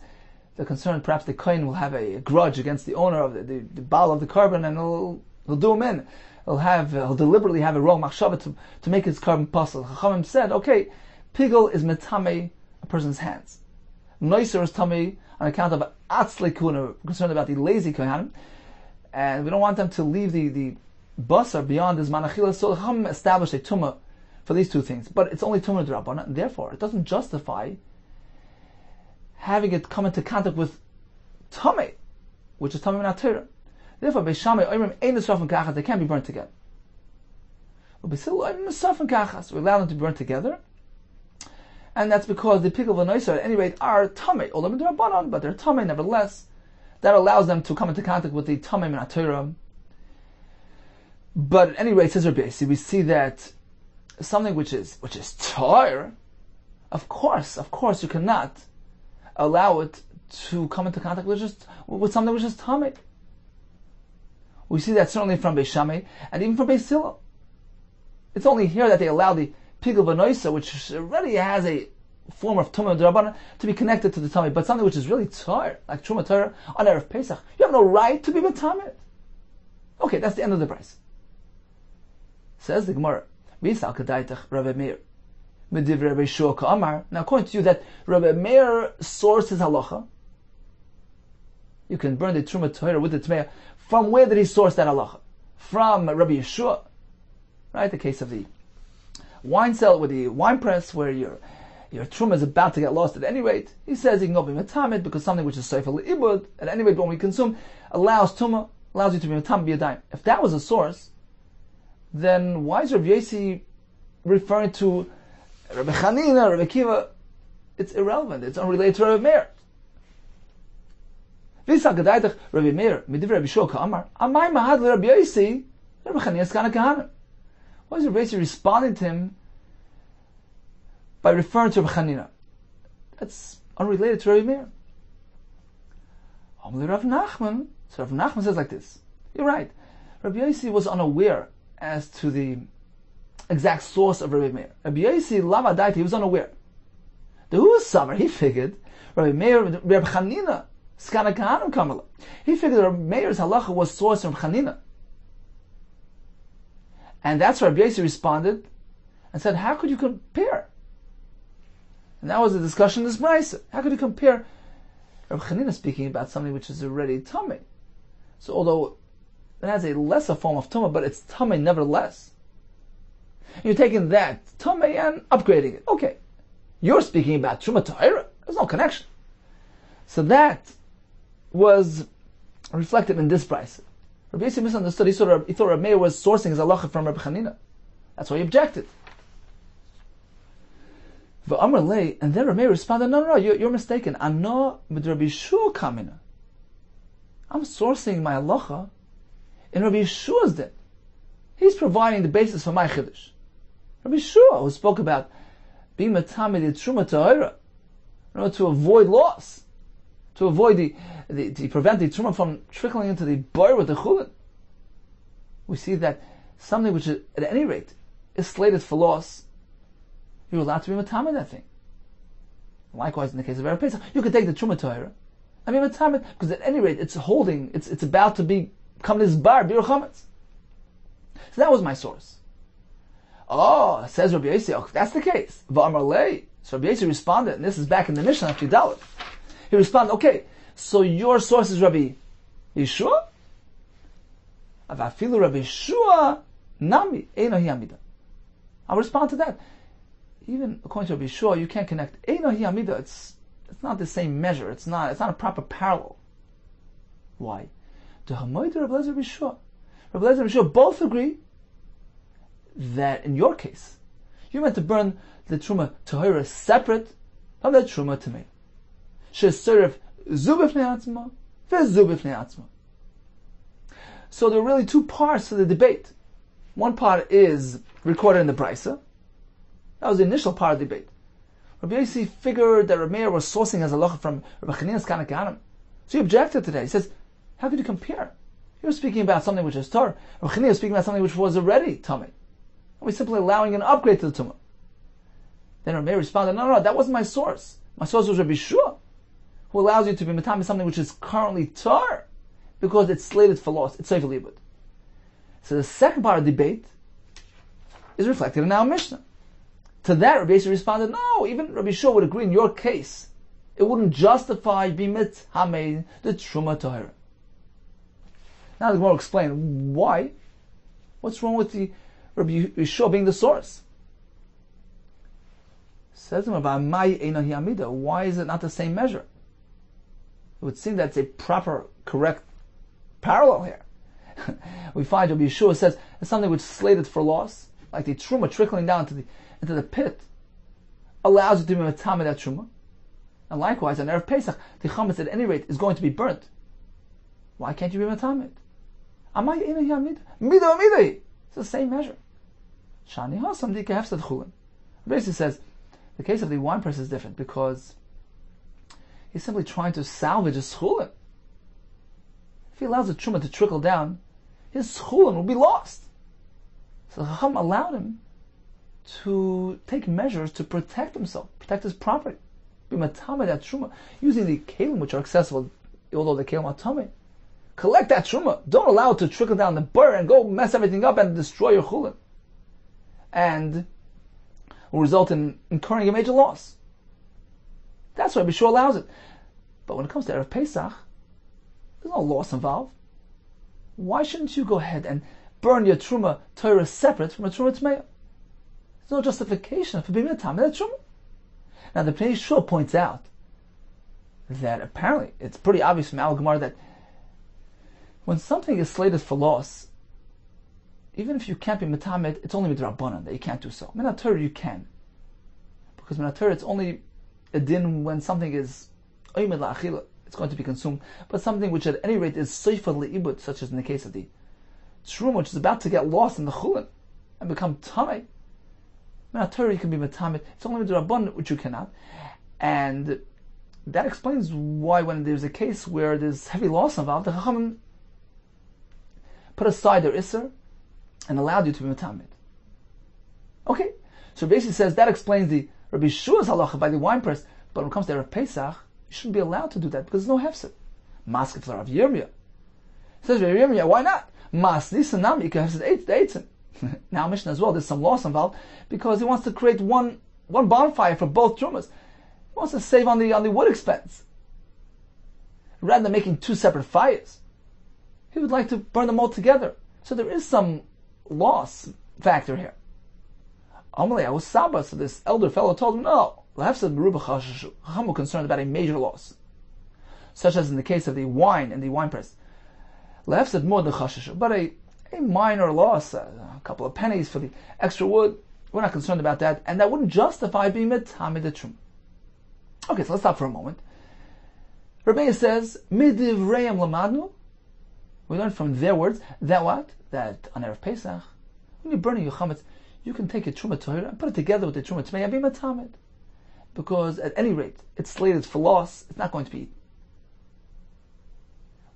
they're concerned perhaps the kohen will have a grudge against the owner of the baal of the carbon, and he'll do him in. He'll deliberately have a wrong machshava to make his carbon possible. Chachamim said, okay, pigel is metame a person's hands. Noiser is tamei on account of atzle kuna, concerned about the lazy kohanim, and we don't want them to leave the basar beyond his manachila. So Chachamim established a tumah for these 2 things, but it's only tumah d'Rabbanan, and therefore it doesn't justify having it come into contact with tameh, which is tameh min Torah. Therefore, beishamei oimrim ein nisrafim kachas, they can't be burnt together. But beisil oimrim nisrafim kachas, we allow them to be burnt together, and that's because the pickle of noiser, at any rate, are tameh, although midrabanan, but they're tameh nevertheless. That allows them to come into contact with the tameh min Torah. But at any rate, says Rabbi Yossi, we see that something which is tar, of course, you cannot allow it to come into contact with something which is tameh. We see that certainly from Beis Shammai and even from Beis Hillel. It's only here that they allow the pigel v'noisa, which already has a form of tumah d'Rabbanan, to be connected to the tameh, but something which is really tar, like truma Torah on Erev Pesach, you have no right to be metamed. Okay, that's the end of the price. Says the Gemara, Rabbi Meir. Now, according to you, that Rabbi Meir sources halacha, you can burn the truma tohira with the tmeya. From where did he source that halacha? From Rabbi Yeshua, right? The case of the wine cellar with the wine press, where your truma is about to get lost. At any rate, he says you can go be metamid because something which is seifel ibud. At any rate, when we consume, allows you to be metamid b'yadayim. If that was a source, then why is Rabbi Yossi referring to Rabbi Chanina, Rabbi Kiva? It's irrelevant. It's unrelated to Rabbi Meir. Rabbi Meir, Midiv Rabbi Shua Ka'amar, Amay Mahad Rabbi Yossi, Rabbi Chanina Skana Kahana. Why is Rabbi Yossi responding to him by referring to Rabbi Chanina? That's unrelated to Rabbi Meir. Rav Nachman. So Rav Nachman says like this. You're right. Rabbi Yossi was unaware as to the exact source of Rabbi Meir. Rabbi Yossi Lama Daiti, he was unaware. The who was summer, he figured Rabbi Meir, Rabbi Chanina, Skana Kahanim Kamala. He figured Rabbi Meir's halacha was sourced from Chanina. And that's where Rabbi Yossi responded and said, how could you compare? And that was the discussion in this brayso. How could you compare Rabbi Chanina speaking about something which is already tummy? So although it has a lesser form of tumah, but it's tummy nevertheless. You're taking that tummy and upgrading it. Okay. You're speaking about truma ta'ira. There's no connection. So that was reflected in this price. Rabbi Yossi misunderstood. He thought Rabbi Meir was sourcing his halacha from Rabbi Chanina. That's why he objected. And then Rabbi Meir responded, no, you're mistaken. Ano mit Rabbi Yeshua kamina. I'm sourcing my halacha in Rabbi Yeshua's din. He's providing the basis for my chiddush. Rabbi Yeshua, who spoke about being matamid truma ta'ira, to avoid loss, to avoid to prevent the truma from trickling into the bar with the chulin. We see that something which is, at any rate, is slated for loss, you're allowed to be matamid that thing. Likewise, in the case of Erev Pesach, you could take the truma ta'ira and be matamid, because at any rate, it's about to become this bar, bir chametz. So that was my source. Oh, says Rabbi Yossi, if that's the case, v'amar lei. So Rabbi Yossi responded, and this is back in the Mishnah after Dalit. He responded, okay, so your source is Rabbi Yeshua? Avafilu Rabbi Yeshua nami eino hi amida. I'll respond to that. Even according to Rabbi Yeshua, you can't connect eino hi amida. It's not the same measure. It's not a proper parallel. Why? The Hamoid Rabbi Lezer Rabbi Yeshua. Rabbi Lezer and Rabbi Yeshua both agree that in your case, you're meant to burn the truma tahira separate from the truma tamei. Sheserif zu b'fnei atzma, v'zu b'fnei atzma. So there are really two parts to the debate. One part is recorded in the brayso. That was the initial part of the debate. Rabbi Yossi figured that Rabbi Meir was sourcing his halacha from Rabbi Chanina's Kana Kahanim. So he objected to that. He says, how could you compare? You're speaking about something which is Torah. Rabbi Chanina is speaking about something which was already tummy. We're simply allowing an upgrade to the tumah. Then Rabbi Meir responded, no, that wasn't my source. My source was Rabbi Yeshua, who allows you to be matam something which is currently tar, because it's slated for loss. It's seifel ibud. So the second part of the debate is reflected in our Mishnah. To that, Rabbi Yossi responded, no, even Rabbi Yeshua would agree in your case, it wouldn't justify bimit hamei the truma tahira. Now the Gemara will explain why. What's wrong with the Rabbi Yeshua being the source? Says him about Mai Eina Hi Amida. Why is it not the same measure? It would seem that's a proper, correct parallel here. We find Rabbi Yeshua says it's something which is slated for loss, like the truma trickling down into the pit, allows you to be matam that truma. And likewise, on Erev Pesach, the chametz at any rate is going to be burnt. Why can't you be matam it? Amai Eina Hi Amida. Mida Amida. It's the same measure. Shani Hasam Dika Hefsad Chulin. Basically says the case of the wine press is different because he's simply trying to salvage his chulin. If he allows the truma to trickle down, his chulin will be lost. So the Chacham allowed him to take measures to protect himself, protect his property, be matameh that truma, using the kelim which are accessible, although the kelim are tameh, collect that truma. Don't allow it to trickle down the bur and go mess everything up and destroy your chulin. And will result in incurring a major loss. That's why Bishur allows it. But when it comes to Erev Pesach, there's no loss involved. Why shouldn't you go ahead and burn your truma Torah separate from a truma tmeya? There's no justification for being a tam that truma. Now the Pnei Yeshua points out that apparently it's pretty obvious from Al Gemara that when something is slated for loss, even if you can't be metamed, it's only midrabanan that you can't do so. Minat Torah you can, because minat Torah it's only a din when something is oymed la'achila, it's going to be consumed, but something which at any rate is seifa le'ibud, such as in the case of the truma, which is about to get lost in the chulin and become tamei. Minat Torah you can be metamed, it's only midrabanan which you cannot, and that explains why when there's a case where there's heavy loss involved, the Chachamim put aside their isser and allowed you to be metamed. Okay, so basically says that explains the Rabbi Shua's halacha by the wine press, but when it comes to Erev Pesach, you shouldn't be allowed to do that because there's no hefset. Maskef for Rav Yirmiyah. Says Rav Yirmiyah, why not? Mas nisanam you can hefset eitzin. Now Mishnah as well, there's some loss involved because he wants to create one bonfire for both trumas. He wants to save on the wood expense. Rather than making two separate fires, he would like to burn them all together. So there is some loss factor here. Amalei, I was Saba, so this elder fellow told him, no, I'm concerned about a major loss, such as in the case of the wine and the wine press. But a minor loss, a couple of pennies for the extra wood, we're not concerned about that, and that wouldn't justify being metamid the truma. Okay, so let's stop for a moment. Rabbi says, Midivrayim lamadnu. We learn from their words that what? That on Erev Pesach, when you're burning your chametz, you can take your truma Torah and put it together with the truma tmei and be matamed. Because at any rate, it's slated for loss, it's not going to be eaten.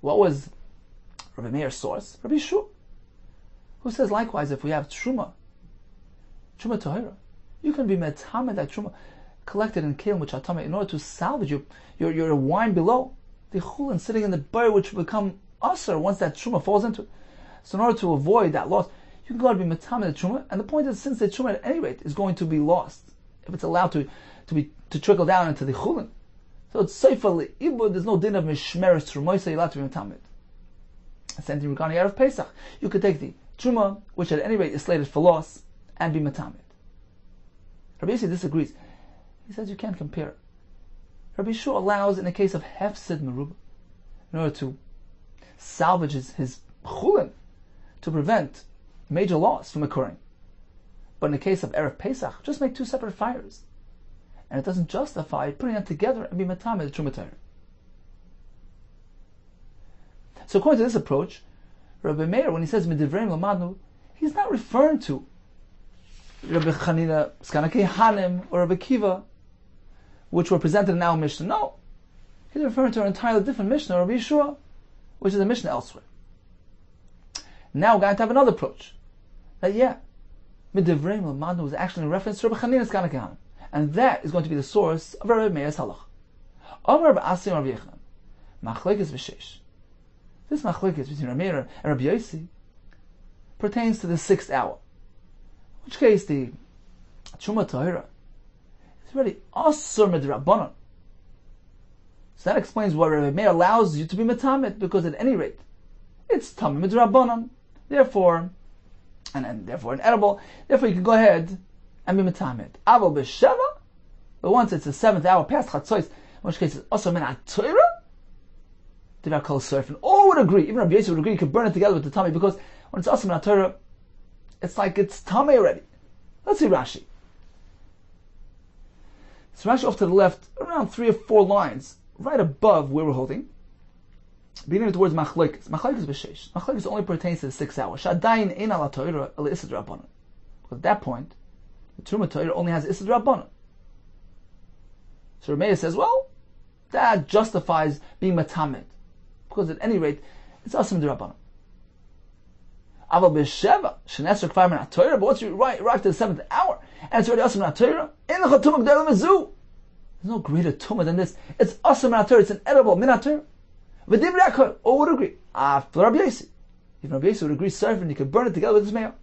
What was Rabbi Meir's source? Rabbi Shu, who says likewise, if we have truma Torah, you can be matamed that truma collected in kelim which are tamei in order to salvage your wine below the chulin sitting in the bar, which will become usher once that truma falls into it. So in order to avoid that loss, you can go out and be metamed the truma. And the point is, since the truma at any rate is going to be lost, if it's allowed to trickle down into the chulin, so it's seifa le'ibud. There's no din of mishmeres truma, so you're allowed to be metamed. Same thing regarding Erev Pesach. You could take the truma, which at any rate is slated for loss, and be metamed. Rabbi Yossi disagrees. He says you can't compare. Rabbi Shua allows in the case of hefsid merubah, in order to salvage his chulin, to prevent major loss from occurring. But in the case of Erev Pesach, just make two separate fires. And it doesn't justify putting them together and be metamed the truma Torah. So according to this approach, Rabbi Meir, when he says Midivrayim lamadnu, he's not referring to Rabbi Chanina Skanakei Hanim or Rabbi Kiva, which were presented in our Mishnah. No, he's referring to an entirely different Mishnah, Rabbi Yeshua, which is a Mishnah elsewhere. Now we're going to have another approach. That Midivrayim lamadnu is actually in reference to Rabbi Chanina Skanakei Hanim, and that is going to be the source of Rabbi Meir's halach. Amar Rabbi Asi Rabbi Yechon, machlekes v'sheish. This machlekes between Rabbi Meir and Rabbi Yossi pertains to the 6th hour. In which case the truma Torah is really asur midrabanan. So that explains why Rabbi Meir allows you to be metamed, because at any rate it's tamim midrabanan. Therefore, and therefore inedible. Therefore you can go ahead and be metamed. Aval b'sheva, but once it's the 7th hour past chatzos, in which case it's asur min Torah. Divar kol surfing. All would agree. Even Rabbi Yossi would agree. You could burn it together with the tummy, because when it's asur min Torah, it's like it's tummy already. Let's see Rashi. So Rashi off to the left, around 3 or 4 lines, right above where we're holding, beginning with the words machlekes. Machlekes b'sheish. Machlekes only pertains to the 6th hour. Shadayin ein ala Torah ala isad rabbanon. Because at that point, the truma Torah only has isad rabbanon. So Rameya says, well, that justifies being matamed, because at any rate, it's asur midrabanan. Aval b'sheva shenesser kvar min Torah. But once you arrive to the 7th hour and it's already asur min Torah, in the tumah g'dayla mizu. There's no greater tumah than this. It's asur min Torah. It's an edible min Torah. V'divrei akol, all would agree. After Rabbi Yossi. Even Rabbi Yossi would agree, servant, you could burn it together with his mayo.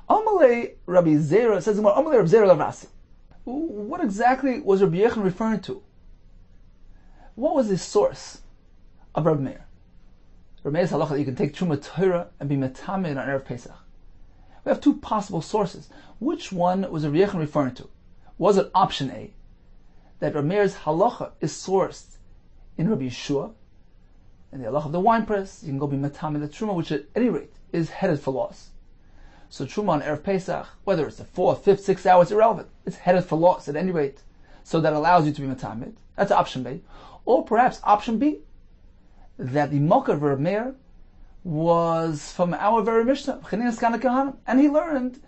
Amalei Rabbi Zera says more. Amalei Rabbi Zera Lavasi. What exactly was Rabbi Yechon referring to? What was the source of Rabbi Meir? Rabbi Meir's halacha that you can take Truma Torah and be metamed on Erev Pesach. We have two possible sources. Which one was Rabbi Yechon referring to? Was it option A, that Rabbi Meir's halacha is sourced in Rabbi Yeshua, and the halacha of the wine press, you can go be metamed the Truma, which at any rate is headed for loss. So Truma on Erev Pesach, whether it's the 4th, 5th, 6th hour, it's irrelevant. It's headed for loss at any rate. So that allows you to be metamed. That's option B. Or perhaps option B, that the Mokar of Rabbi Meir was from our very Mishnah, Chanina's Kana Kahanim, and he learned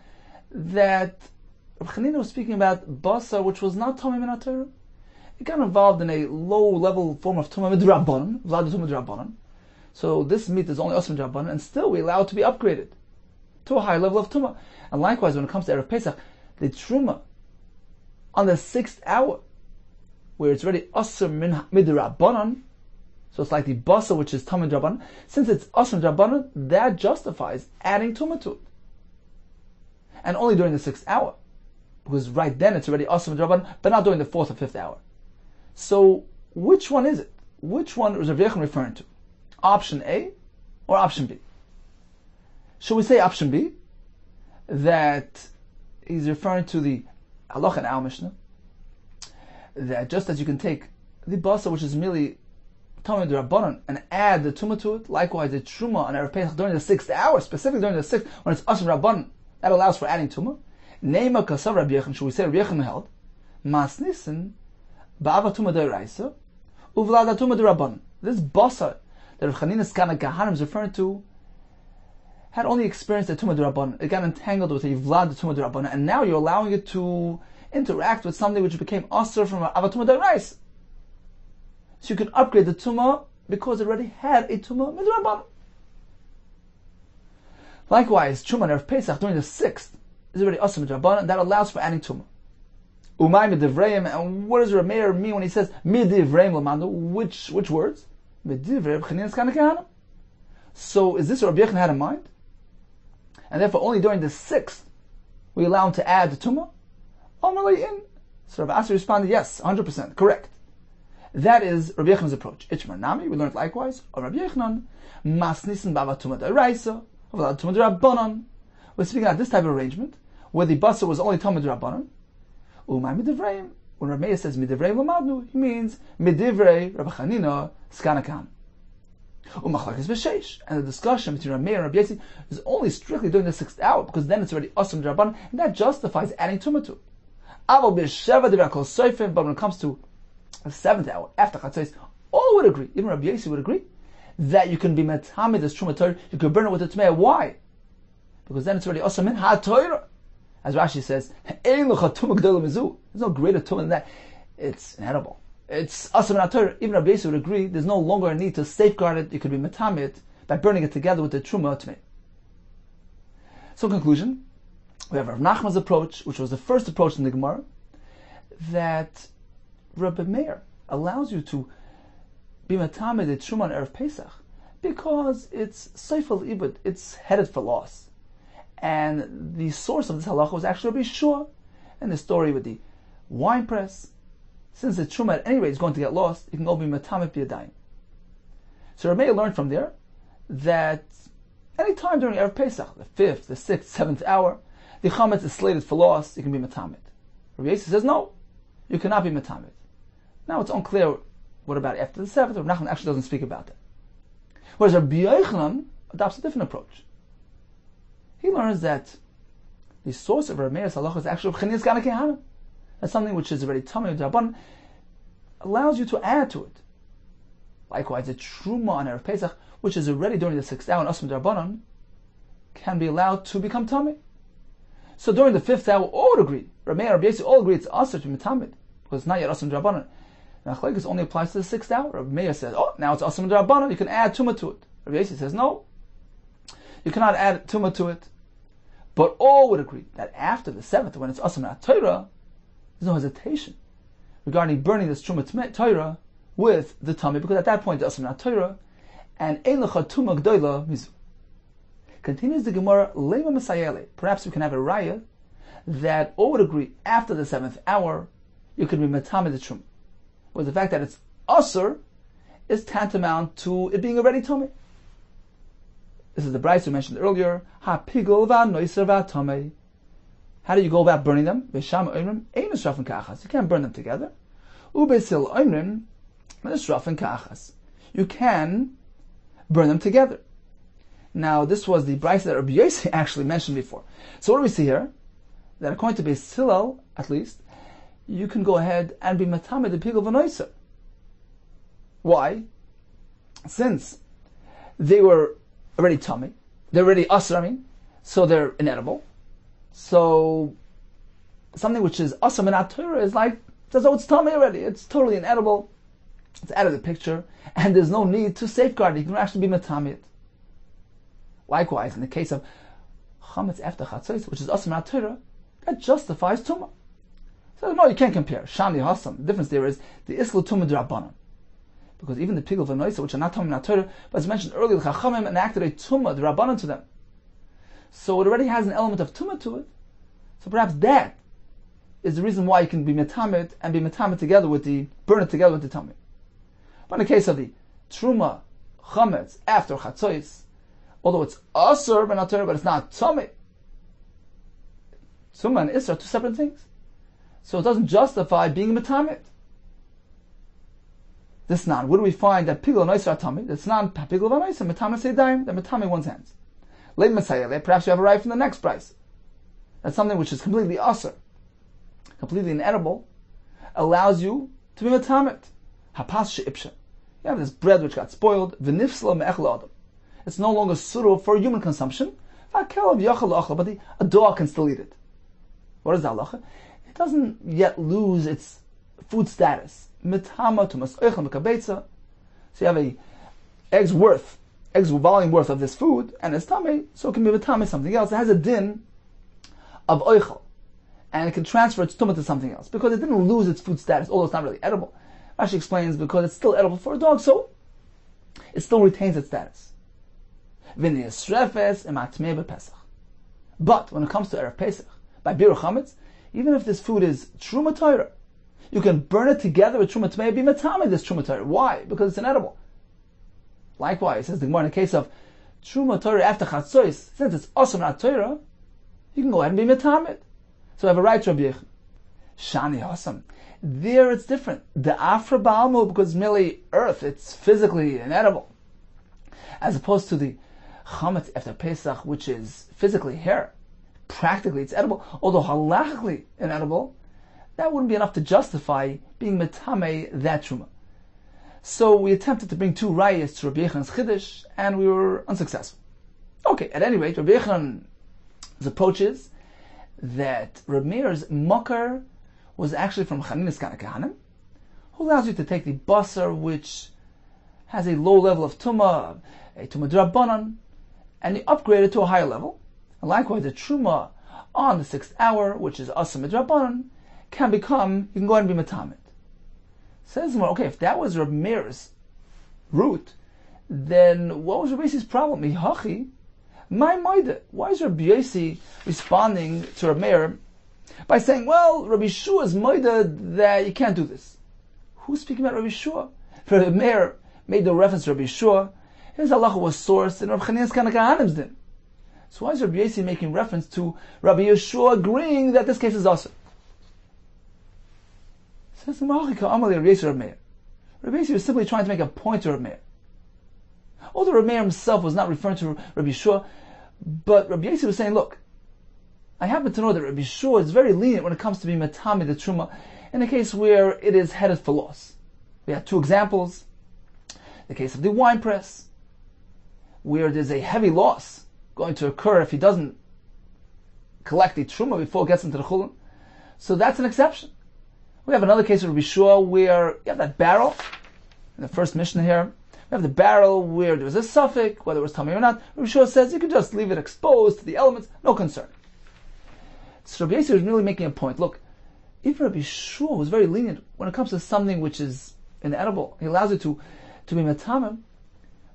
that Chanina was speaking about Basa, which was not Tomei Min HaTorah. It got involved in a low-level form of Tumah Midrabbanan, Vlad Tumah Midrabbanan. So this meat is only Osman Midrabbanan, and still we allow it to be upgraded to a higher level of Tumah. And likewise, when it comes to Erev Pesach, the Truma on the 6th hour, where it's already Asr Midrabbanan, so it's like the Basa, which is Tamid Rabbanan. Since it's Asr Midrabbanan, that justifies adding Tumah to it. And only during the 6th hour, because right then it's already Asr Midrabbanan, but not during the 4th or 5th hour. So, which one is it? Which one is Rabbi Yechon referring to? Option A or option B? Should we say option B, that he's referring to the halacha in our Mishnah, that just as you can take the basa, which is merely Tamid Rabbanan, and add the tumah to it, likewise the truma on Erev Pesach during the 6th hour, specifically during the 6th, when it's Asr Rabbanan, that allows for adding tumah. Neima kasav Rabbi Yechon, should we say Rabbi Yechon held, mas nissen ba'ava tumah de'oraisa, uvlada tumah de'rabbanan. This basa that Rav Chanina's Kana Kahanim is referring to had only experienced the Tumah D'Rabbanan. It got entangled with a Vlad the Tumah D'Rabbanan, and now you're allowing it to interact with something which became Asr from Avatumah D'Rais. So you can upgrade the Tumah because it already had a Tumah D'Rabbanan. Likewise, Tumah Erev Pesach during the 6th is already Asr D'Rabbanan, that allows for adding Tumah. Umay Midivreim, and what does Rabbi Meir mean when he says Midivreim Lamanu? Which words? Midivreim Chanina's Kana Kahanim. So is this what Rabbi Yechon had in mind? And therefore only during the 6th we allow him to add the Tumah? So Rabbi Asi responded, yes, 100%, correct. That is Rabbi Yechon's approach. Itchmar Nami, we learned likewise, of Rabbi Yechonon, Mas Nissen Bava Tumah D'Oraisa, of Vlad Tumah D'Rabbanan. We're speaking about this type of arrangement, where the Basa was only Tumah D'Rabbanan. Umay Midivreim, when Rabbi Meir says Midivreim Lamadnu, he means Midivrei Rabbi Chanina Skanakan. And the discussion between Rabbi Meir and Rabbi Yossi is only strictly during the 6th hour, because then it's already Asr D'Rabbanan, and that justifies adding Tumah to it. But when it comes to the 7th hour, after Chatzos, all would agree, even Rabbi Yossi would agree, that you can be metamed this Truma Torah, you can burn it with the Tmei. Why? Because then it's already Asr Min HaTorah. As Rashi says, there's no greater Tumah than that. It's inedible. It's Asr Min HaTorah. Even Rabbi Yossi would agree, there's no longer a need to safeguard it, you could be metamed by burning it together with the Truma Tmei. So in conclusion, we have Rav Nachman's approach, which was the first approach in the Gemara, that Rabbi Meir allows you to be metamed the Truma on Erev Pesach because it's Seifel Ibud, it's headed for loss. And the source of this halacha was actually Rabbi Yeshua, and the story with the wine press. Since the Truma at any rate is going to get lost, you can go be metamed b'yadayim. So Rabbi Meir learned from there that any time during Erev Pesach, the 5th, the 6th, 7th hour, the chametz is slated for loss, you can be metamed. Rabbi Yossi says no, you cannot be metamed. Now it's unclear what about after the 7th. Rav Nachman actually doesn't speak about that. Whereas Rabbi Yochanan adopts a different approach. He learns that the source of Rabbi Meir's halacha is actually Chanina's Kana Kahanim. That's something which is already Tamid D'Rabbanan, allows you to add to it. Likewise, the Truma on Erev Pesach, which is already during the 6th hour in Asr D'Rabbanan, can be allowed to become Tamid. So during the 5th hour, all would agree. Rabbi Meir and Rabbi Yossi all agree it's Asr to be Tamid, because it's not yet Asr D'Rabbanan. Machlekes only applies to the 6th hour. Rabbi Meir says, oh, now it's Asr D'Rabbanan, you can add Tumah to it. Rabbi Yossi says, no, you cannot add Tumah to it. But all would agree that after the 7th, when it's Asr Min HaTorah, there's no hesitation regarding burning this Truma Torah with the tummy, because at that point the asr not Torah, and ein lecha tuma gdoila mizu. Continues the Gemara, lema mesayele. Perhaps we can have a raya that all would agree after the 7th hour you could be matame the truma, with the fact that it's asr is tantamount to it being already tummy. This is the brayso we mentioned earlier. Ha pigul va noiser va tummy. How do you go about burning them? You can't burn them together. You can burn them together. Now, this was the brayso that Rabbi Yossi actually mentioned before. So what do we see here? That according to Beis Hillel, at least, you can go ahead and be matame the pigul v'noiser. Why? Since they were already tummy, they're already asr, so they're inedible. So something which is asr min Torah is like, it's tummy already. It's totally inedible. It's out of the picture, and there's no need to safeguard it. You can actually be matame it. Likewise, in the case of chametz after chatzos, which is asr min Torah, that justifies tumah. So no, you can't compare. Shani hasam. The difference there is the islu tumah d'rabbanan. Because even the pigul v'noisa, which are not tumah min Torah, but as mentioned earlier, the chachamim enacted a tumah d'rabbanan to them. So it already has an element of tumah to it. So perhaps that is the reason why you can be metamet and be metamet together with burn it together with the tummy. But in the case of the truma, chametz, after chatzos, although it's asr min Torah, but it's not tummy. Tumah and isra are two separate things. So it doesn't justify being metamet. This non, where do we find that pigul and noisa are tummy? That's not pigul and noisa, metamet sedaim, that metamet one's hands. Perhaps you have a right from the next price. That's something which is completely asr, completely inedible, allows you to be metamet. Hapas she'ipsha. You have this bread which got spoiled. V'nifsla me'echel adam. It's no longer suitable for human consumption. But a dog can still eat it. What is the halacha? It doesn't yet lose its food status. Mitama to mas'oichel mekabetza. So you have a eggs volume worth of this food, and it's tummy, so it can be mitame something else. It has a din of oichel, and it can transfer its tumah to something else because it didn't lose its food status, although it's not really edible. Rashi explains because it's still edible for a dog, so it still retains its status. But when it comes to Erev Pesach, by Biur Chametz, even if this food is Truma Torah, you can burn it together with Truma Tmei, be matame this Truma Torah. Why? Because it's inedible. Likewise, says the Gemara in the case of Truma Torah after Chatzos, since it's also not Torah, you can go ahead and be matame. So I have a right to Rabbi Yehuda. Shani Hasam. There it's different. The Afra Ba'almu, because it's merely earth, it's physically inedible. As opposed to the Chametz after Pesach, which is physically hair. Practically it's edible, although halachically inedible, that wouldn't be enough to justify being metame that truma. So we attempted to bring two rayas to Rabbi Yechanan's Chiddush, and we were unsuccessful. Okay, at any rate, Rabbi Yechanan's approach is that Rabbi Meir's makar was actually from Chaninas Kana Kahanim, who allows you to take the basar, which has a low level of tumah, a tumah d'rabbanan, and you upgrade it to a higher level. And likewise, the truma on the 6th hour, which is asam d'rabbanan, can go ahead and be metamet. Says more, okay, if that was Rabbi Meir's route, then what was Rabbi Yossi's problem? Mihachi, my moide. Why is Rabbi Yossi responding to Rabbi Meir by saying, well, Rabbi Shua's moide that you can't do this? Who's speaking about Rabbi Shua? Rabbi Meir made the reference to Rabbi Shua. His halacha was sourced in Rabbi Chanina's Kana Kahanim's din. So why is Rabbi Yossi making reference to Rabbi Yeshua agreeing that this case is also? Says Rabbi Yossi was simply trying to make a point to Rabbi Meir. Although Rabbi Meir himself was not referring to Rabbi Yeshua, but Rabbi Yossi was saying, look, I happen to know that Rabbi Yeshua is very lenient when it comes to being matami the truma in a case where it is headed for loss. We have two examples. The case of the wine press, where there's a heavy loss going to occur if he doesn't collect the truma before it gets into the chulun. So that's an exception. We have another case of Rabbi Shua where you have that barrel, in the first Mishnah here, we have the barrel where there was a suffix, whether it was tummy or not. Rabbi Shua says you can just leave it exposed to the elements, no concern. So Rabbi Yossi was really making a point. Look, even Rabbi Shua was very lenient when it comes to something which is inedible. He allows you to be metamim,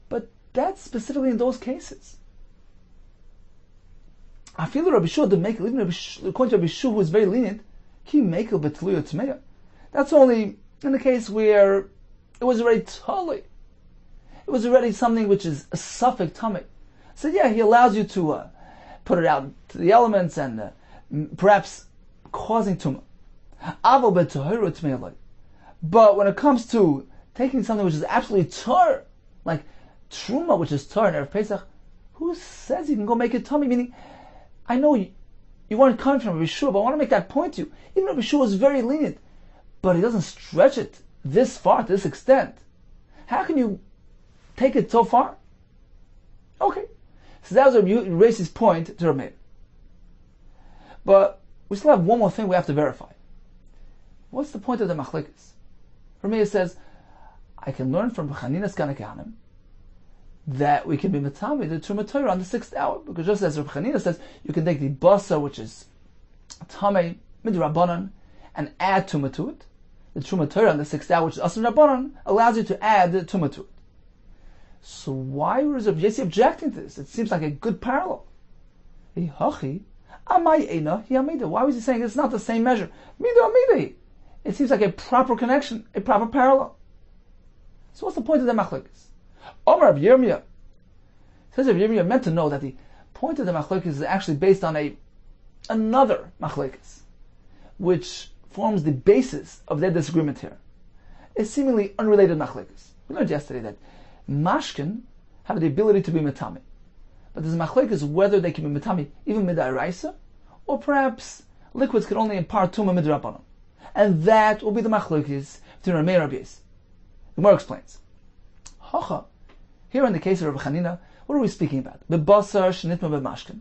but that's specifically in those cases. I feel that Rabbi Yehuda didn't make it, even according to Rabbi Yehuda, who is very lenient, ki make it betluya tmeya. That's only in the case where it was already totally. It was already something which is a suffix tummy. So yeah, he allows you to put it out to the elements and perhaps causing tumah. But when it comes to taking something which is absolutely tar, like truma, which is tar in Erev Pesach, who says you can go make it tummy? Meaning, I know you weren't coming from Rabbi Yehuda, but I want to make that point to you. Even Rabbi Yehuda is very lenient, but he doesn't stretch it this far, to this extent. How can you take it so far? Okay. So that was Rabbi Yehuda's point to Rabbi Meir. But we still have one more thing we have to verify. What's the point of the machlekes? Rabbi Meir says, I can learn from Chanina's Kanakanim that we can be metami the Truma Torah on the 6th hour, because just as Rabbi Chanina says, you can take the basa, which is tamei midrabanan, and add Truma to it. The Truma Torah on the 6th hour, which is asur rabbanan, allows you to add the Truma to it. So why was Rabbi Yossi objecting to this? It seems like a good parallel. Why was he saying it's not the same measure? It seems like a proper connection, a proper parallel. So what's the point of the machlekes? Omar Rabbi Yirmiyah says Rabbi Yirmiyah meant to know that the point of the machlekes is actually based on another machlekes, which forms the basis of their disagreement here. A seemingly unrelated machlekes. We learned yesterday that mashkin have the ability to be metami, but there's a machlekes whether they can be metami even midaraisa, or perhaps liquids can only impart tumah midrabanan, and that will be the machlekes between Rabbi Meir and Rabbi Yossi. The Gemara explains. Hacha, here in the case of Rabbi Chanina, what are we speaking about? Bebasar shenitma b'mashkin,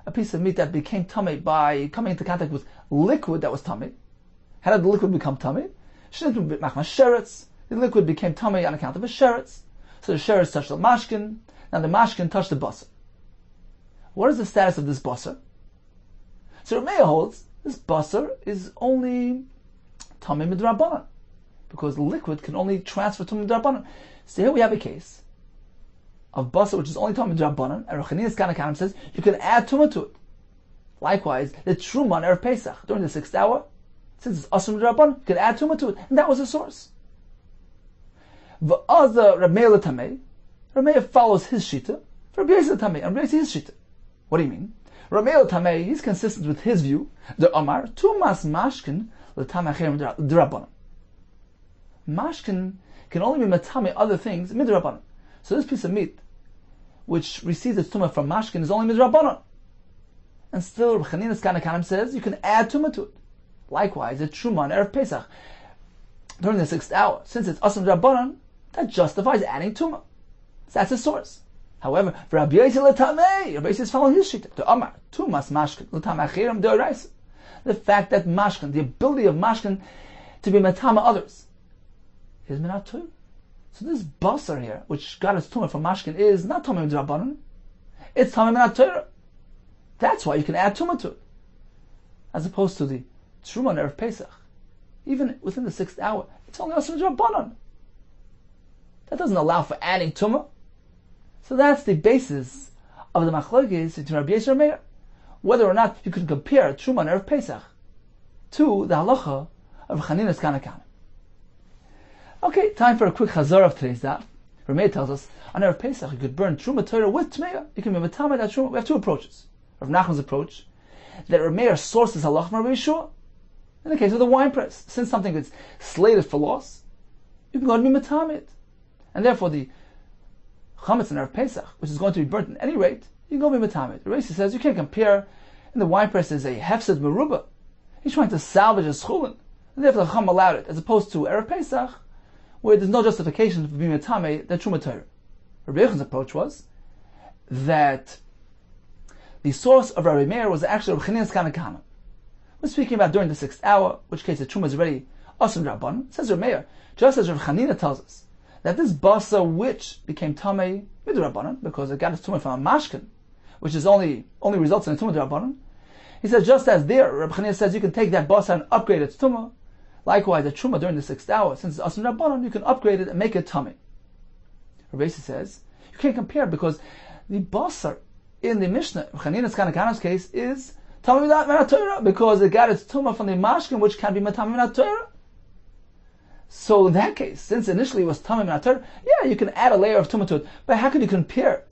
a piece of meat that became tummy by coming into contact with liquid that was tummy. How did the liquid become tummy? Shenitma b'machma sheretz. The liquid became tummy on account of a sheretz. So the sheretz touched the mashkin. Now the mashkin touched the basar. What is the status of this basar? So Rabbi Meir holds this basar is only tummy midrabanan, because the liquid can only transfer to midrabanan. So here we have a case of basar which is only tummy midrabanan, and Rabbi Chanina's Kanakanim says you can add tumah to it. Likewise, the truma on Erev Pesach during the 6th hour, since it's asur midrabanan, you can add tumah to it, and that was the source. The other Rabbi Meir Tamei, Rabbi Meir follows his shita, Rabbi Yossi Tamei, and Rabbi Yossi his shita. What do you mean? Rabbi Meir Tamei, he's consistent with his view. The Omar tumas mashkin l'tamachim d'rabbanan. Mashkin can only be matame other things midrabanan. So this piece of meat, which receives its tumah from mashkin, is only midrabanan. And still, Rabbi Chanina's Kanakanim says you can add tumah to it. Likewise, the truma on Erev Pesach during the 6th hour, since it's asur midrabanan, that justifies adding tumah. So that's the source. However, for Rabbi Yossi l'tamei, Rabbi Yossi is following his shita. The Omar tumas mashkin l'tamachirim d'oraisa. The fact that mashkin, the ability of mashkin to be matama others, is minat Torah. So this basar here, which got its tumah from mashkin, is not tumah midrabanan. It's tumah minat Torah. That's why you can add tumah to it, as opposed to the truma on Erev Pesach. Even within the 6th hour, it's only asur midrabanan. That doesn't allow for adding tumah. So that's the basis of the machlokes between Rabbi Yossi and Rabbi Meir, whether or not you can compare truma on Erev Pesach to the halacha of Chanina's Kanakanim. Okay, time for a quick chazar of today's daf. Rabbi Meir tells us on Erev Pesach you could burn truma Torah with tmeya. You can be matama that truma. We have two approaches. Rav Nachman's approach, that Rabbi Meir sources halacha from Rabbi Yehuda. In the case of the wine press, since something is slated for loss, you can go and be matama it, and therefore the chametz in Erev Pesach, which is going to be burnt at any rate, you can go be matamid. The Rashi says you can't compare. In the wine press is a hefsed meruba. He's trying to salvage a schulin, and therefore the chum allowed it, as opposed to Erev Pesach, where there's no justification for being matame that truma Torah. Rabbi Yochanan's approach was that the source of Rabbi Meir was actually Rabbi Chanina's Kanakanim. We're speaking about during the 6th hour, which case the truma is already asur rabban. Says Rabbi Meir, just as Rabbi Chanina tells us that this basa which became tamei midrabanan because it got its tumah from a mashkin, which is only results in a tumah midrabanan. He says just as there, Rabbi Chanina says you can take that basa and upgrade its tumah. Likewise, a truma during the 6th hour, since it's asur rabbanon, you can upgrade it and make it tummy. Rabbi says you can't compare because the basar in the Mishnah, Chanina's Kanakana's case, is tummy min Torah because it got its tumah from the mashkin, which can be tummy min Torah. So in that case, since initially it was tummy min Torah, yeah, you can add a layer of tumah to it. But how can you compare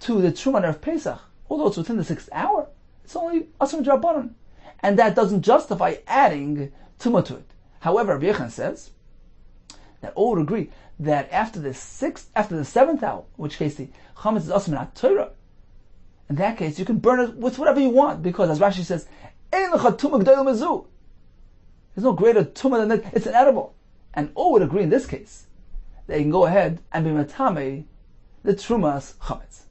to the truma of Pesach? Although it's within the 6th hour, it's only asur rabbanon, and that doesn't justify adding tumah to it. However, Rabbi Yechon says that all would agree that after the 7th hour, in which case the chametz is asur min Torah, in that case you can burn it with whatever you want, because as Rashi says, "Ein lecha tumah g'dayla mezu." There's no greater tumah than that. It's inedible, and all would agree in this case that you can go ahead and be matame the trumas chametz.